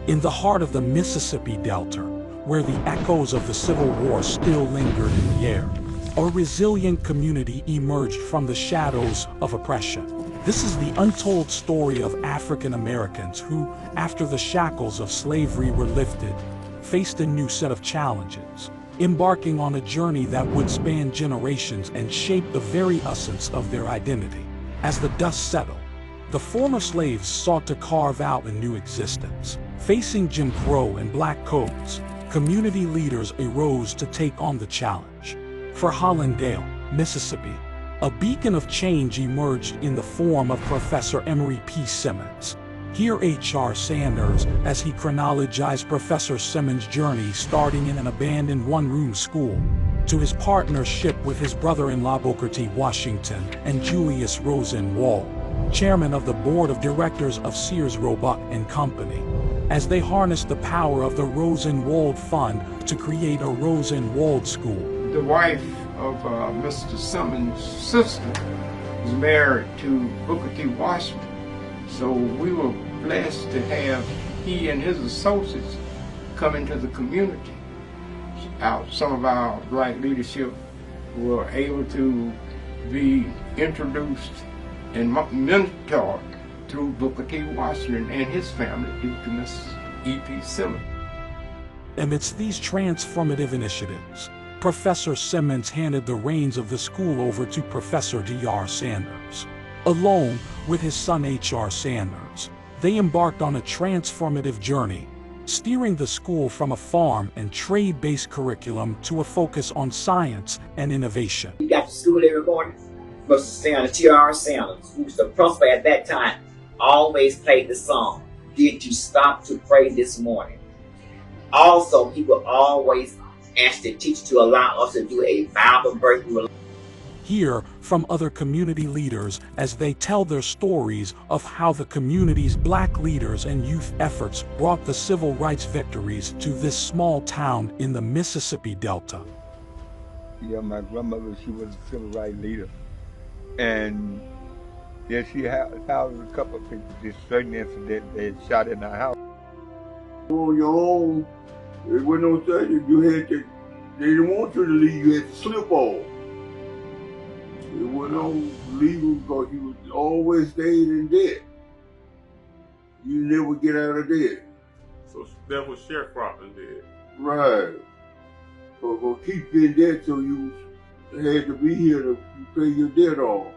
In the heart of the Mississippi Delta, where the echoes of the Civil War still lingered in the air, a resilient community emerged from the shadows of oppression. This is the untold story of African Americans who, after the shackles of slavery were lifted, faced a new set of challenges, embarking on a journey that would span generations and shape the very essence of their identity. As the dust settled, the former slaves sought to carve out a new existence. Facing Jim Crow and black codes, community leaders arose to take on the challenge. For Hollandale, Mississippi, a beacon of change emerged in the form of Professor Emory P. Simmons. Hear H.R. Sanders as he chronologized Professor Simmons' journey starting in an abandoned one-room school, to his partnership with his brother-in-law Booker T. Washington and Julius Rosenwald, chairman of the board of directors of Sears Roebuck and Company, as they harnessed the power of the Rosenwald Fund to create a Rosenwald School. The wife of Mr. Simmons' sister was married to Booker T. Washington, so we were blessed to have he and his associates come into the community. Some of our black leadership were able to be introduced and mentored through Booker T. Washington and his family due to Mrs. E.P. Simmons. Amidst these transformative initiatives, Professor Simmons handed the reins of the school over to Professor D.R. Sanders. Along with his son H.R. Sanders, they embarked on a transformative journey, steering the school from a farm and trade-based curriculum to a focus on science and innovation. We got to school every morning. Mr. Sanders, T.R. Sanders, who was the principal at that time, always played the song, "Did You Stop to Pray This Morning?" Also, he would always ask the teacher to allow us to do a Bible breakthrough. Hear from other community leaders as they tell their stories of how the community's black leaders and youth efforts brought the civil rights victories to this small town in the Mississippi Delta. Yeah, my grandmother, she was a civil rights leader. And yeah, she housed a couple of people. This certain incident, they had shot in her house. On your own, there was no such. You had to, they didn't want you to leave, you had to slip off. It wasn't no legal because you always stayed in debt. You never get out of debt. So that was sharecropping debt. Right. So keep in debt, so you had to be here to pay your debt off.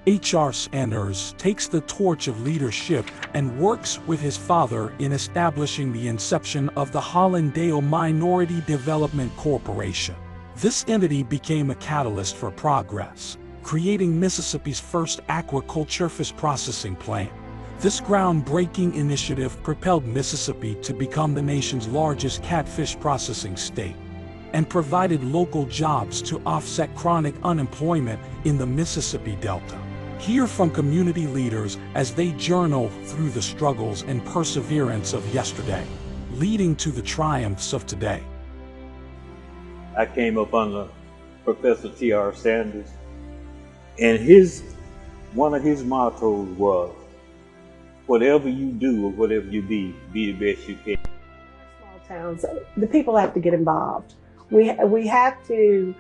H.R. Sanders takes the torch of leadership and works with his father in establishing the inception of the Hollandale Minority Development Corporation. This entity became a catalyst for progress, creating Mississippi's first aquaculture fish processing plant. This groundbreaking initiative propelled Mississippi to become the nation's largest catfish processing state, and provided local jobs to offset chronic unemployment in the Mississippi Delta. Hear from community leaders as they journal through the struggles and perseverance of yesterday, leading to the triumphs of today. I came up under Professor T.R. Sanders, and one of his mottos was, whatever you do or whatever you be the best you can. Small towns, the people have to get involved. We have to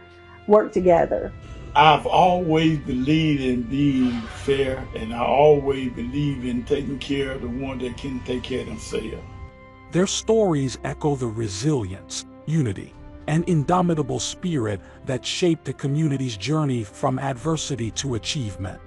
work together. I've always believed in being fair, and I always believe in taking care of the one that can take care of themselves. Their stories echo the resilience, unity, and indomitable spirit that shaped the community's journey from adversity to achievement.